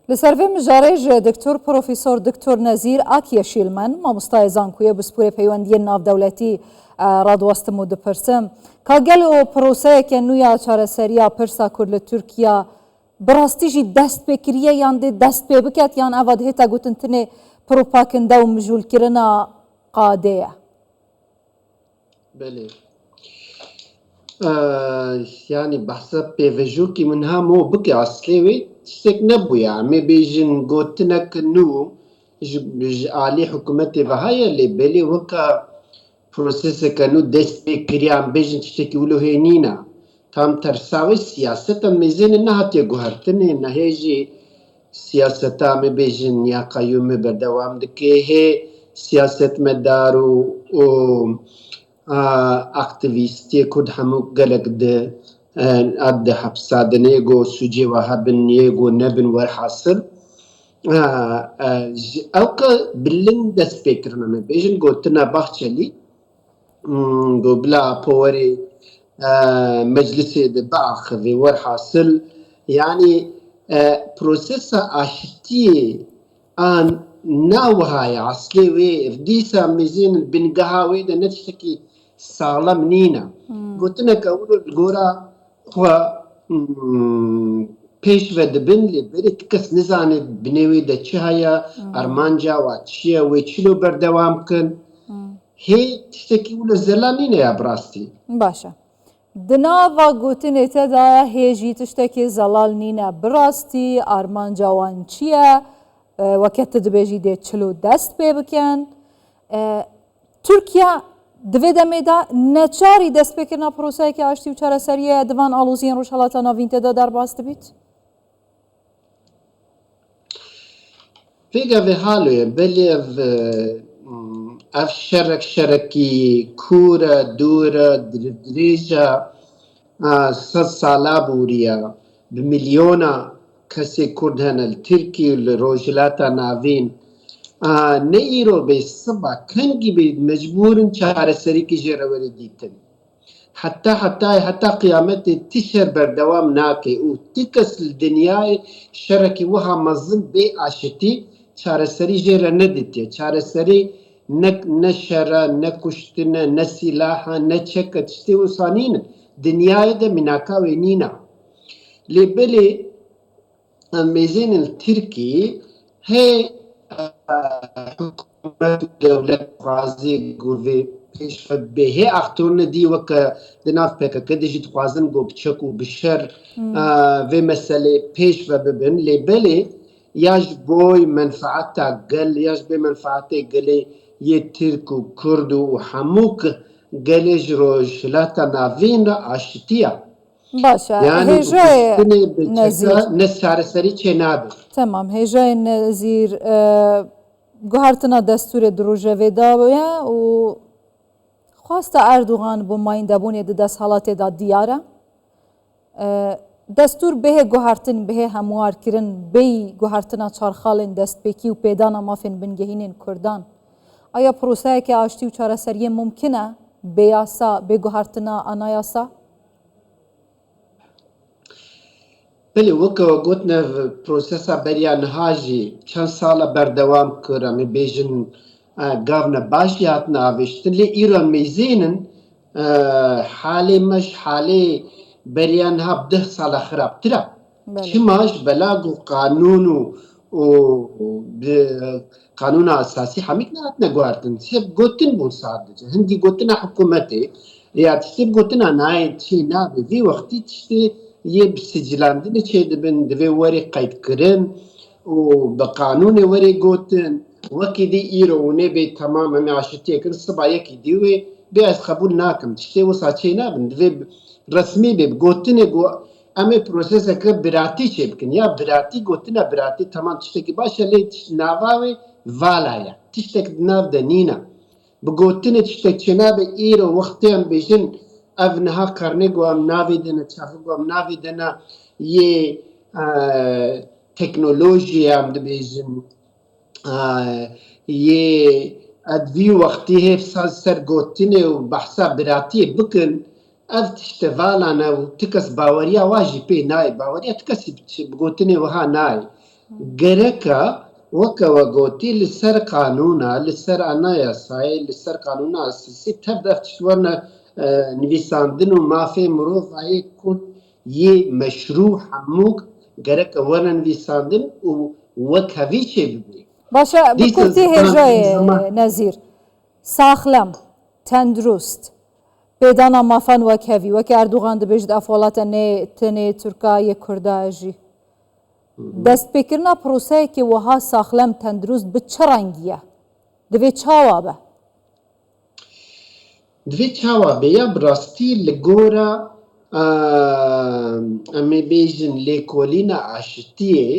لسروی مجارج دکتور پروفیسور دکتور نزیر آکیه شیلمن مامۆستای زانکۆیە بسپورێ پەیوەندیە ناودەوڵەتی ڕادوەستم و دپرسم کە گەلۆ پرۆسەیەکە نویا چارەسەریە پرسا کورد لە تورکیا بڕاستیژی دەست پێکریە یان دێ دەست پێ بکات یان ئاوا دهێتا گوتنتنێ پرۆپاکندە و مژولکردنا قادەیە. بله يعني بحث بيفجوكي منها مو بكي عسليوي تشتك نبويا مي بيجن قوتنك نو علي حكومتي بهاي اللي بالي وكا بروسيس كانو دست بكريان بيجن تشتكي ولو هينينا تام ترساوي سياسة ميزين انها تيقوهرتني انها هيجي سياسة مي بيجن يا قيوم بردوام دكي هي سياسة مدارو اكتيفيستي كود همو قلق ده اد حبسادن يگو سوجي وهابن يگو نبن ورحاصل اوكا بلن دس فكرنا ما بيجن قلتنا باخشلي قو بلا بوري مجلسي ده باخذي ورحاصل يعني بروسيسا اشتي ان ناوهاي عسلي وي فديسا ميزين بنقهاوي ده نتشتكي سالم نينا قلت لك اول الجورا هو پیش و دبن لی بری تکس نزانه بنوی ده چه هیا ارمانجا و چیه و چلو بردوام کن هی تشتکی ولی زلانینه یا براستی باشا دناوا گوتنه تدا هیجی تشتکی زلال نینه براستی ارمانجا وان چیه وقت دبیجی ده چلو دست پی بکن ترکیه دوید امیدا نچاری دست بکرنا پروسه که آشتی و چاره سریه دوان آلوزین روش حالاتا ناوین تدا در باست بیت؟ فيقا في حالو بلي اف شركي كورة دورة دريجة صد سالا بوريا بمليونة كسي كردهن التركي والروجلاتا ناوين نيرو بسبا كنجي بمجبور شهر سريكي جيروري ديتن حتى قيامت تشر بردوام ناكي وتكس الدنيا شركي وها مظن بي عشتي شهر سري جيرا ندتي شهر سري نشرا نكشتنا نسلاحا نشكا تشتي وصانين دنيا ده مناكا وينينا لبلي ميزين التركي هي حكومة دولة غازي قوفي پیش به اخترون دی وک دناف پک کدی جت خوازن گو بچکو بشر و مسئله پیش و ببن لبلی یاج بوی منفعتا گل یاج به منفعتا گلی یه ترک و کرد و حموک گلی جروش لاتا ناوین را عشتیا باشا يعني هجای نزیر نسار سری چه نابه تمام هجای نزیر گوهرتنا دستور دروجه داویه و خواسته اردوغان بو مایندبونی ده دست حالات دا دیاره دستور به گوهرتن به هموار کرن بی گوهرتنا چارخالن دست بکی و پیدانا مافین بنگهینین کردان آیا پروسه که آشتی و چاره سریه ممکنه به یاسا به گوهرتنا آنایاسا؟ بله وکا گوتنا پروسسا بریان هاجی چند سال بردوام کرم بیجن قافنا باشيات نافشتن لي إيران ميزينن حالي مش حالي بريان هاب ده صالة خراب ترى شماش بلاغو قانون و قانون أساسي حميك ناتنا قوارتن سيب قوتن بون صادجة هندي قوتنا حكومتي يا تشتب قوتنا ناي تشي نابي في وقتي تشتي يب سجلان دي تشي دبن دفي وري قيد كرن وبقانون وري قوتن وكي دي إيرو ونبي تماما معشتي كل صبا يكي ديوي بيأس قبول ناكم تشتي وصاتشي نابن دفي رسمي بقوتنا قو أمي بروسيسا كبراتي شبكن يا براتي قوتنا براتي تمام تشتكي باشا لي نافاوي فالايا تشتك ناف دنينا بقوتنا تشتكي نابي إيرو وقتين بيجن أفنها كارنيقو أم نافي دنا تشافقو أم نافي دنا يه تكنولوجيا أم دبيجن ये अद्वी वक्ती है सर गोतने و بحثا براتی بکن اف تشتغال انا و تکس باوریا واجی پی نای باوریا تکس بگوتنه وها نای گەرەکە وەکەوە گوتی لەسەر قانونا لەسەر ئەنایاسایی لەسەر قانونا ئەساسی تەبدە تشوەرنە نویساندن و مافێ مرۆڤایە کورد یê meşru hemûk gerek wana nivîsandin û wek hevî çê bibê. باشە بکورتی هێژایê نەزیر ساخلەم تەندروست بێدانا مافان وەک هەوی وەک ئەردوغان دەبێژت ئەف وڵاتە تەنێ تورکایە کورداژی دەست پێکردنا پرۆسەیەکی وەها ساخلەم تەندروست بە چه ڕەنگیە دەبێت چاوا بە دوێ چاوا بێ یا بڕاستی لە گۆرە ئەمێ بێژن لێکۆلینە ئاشتیێ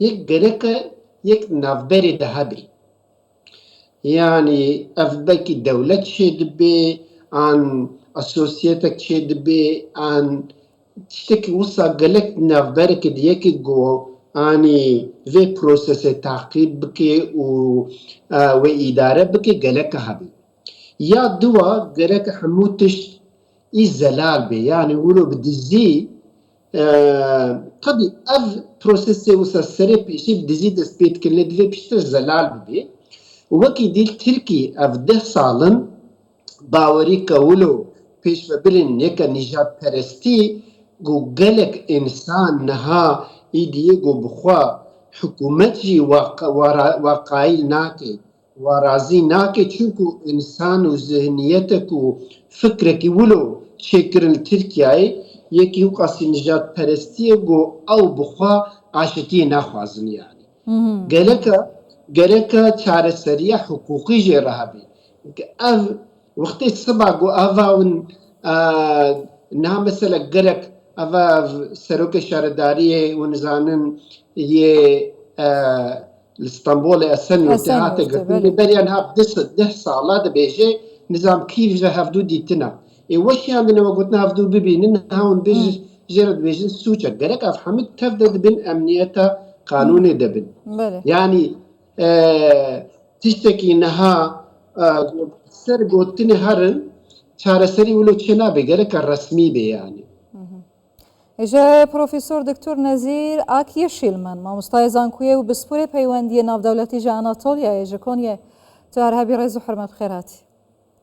یەک گەرەکە یەک ناڤبەرێ دە هەبێ یعنی ئەڤبەکی دەولەت چێ دەبێ ئان ئەسۆسیەتێک چێ دەبێ ئان تشتێکی وسا گەلک ناڤبەرێکی دیەکی گۆ ئانی vê prosesê taqîb bike û wê îdare bike geleke hebe. Ya duwa gerek hemû tişt î zelal bê yani wilo bi dizî qedî ev prosesê wisa serê pêşî bi dizî dest pêdikirine divê piştî zelal bibe. Wekî dîl Tirkî ev 10 salin bawerî ke wilo pêşvebirên yeka nîjadperestî got gelek însan niha îdiyê got bixwe hikûmet jî waqayîl nake wa razî nake çûnku însan û zihniyetek û fikrekî wilo çêkirin li Tirkiyeyê yekî qasî nîjadperestiyê got ew bixwe aşitiyê naxwazin yani. Gereka çareseriya hukûqî jê re hebe. Ev wextê siba got eva win niha mesela gerek eva serokê şaredariyê hûn nizanin yê li Stenbolê Esen hate girtin lê beriya niha 10 sala dibêje nizamkî ji hevdû dîtina. Weşiyan dine we gotin hevdû bibînin niha hûn jê re dibêjin sûç e. Gerek ev hemû tev de dibin emniyeta qanûnê de bin. Yani tiştekî niha ser gotinê herin çareserî wilo çê nabe gereka resmî bê yani. Êje Profesor Diktor Nezîr Ak Yeşîlmen mamostaya Zankuye û bi sporê peywendiyê navdewletî ji Anatolyayê ji Konyê tu her hebî rêz û hurmet xêr hatî.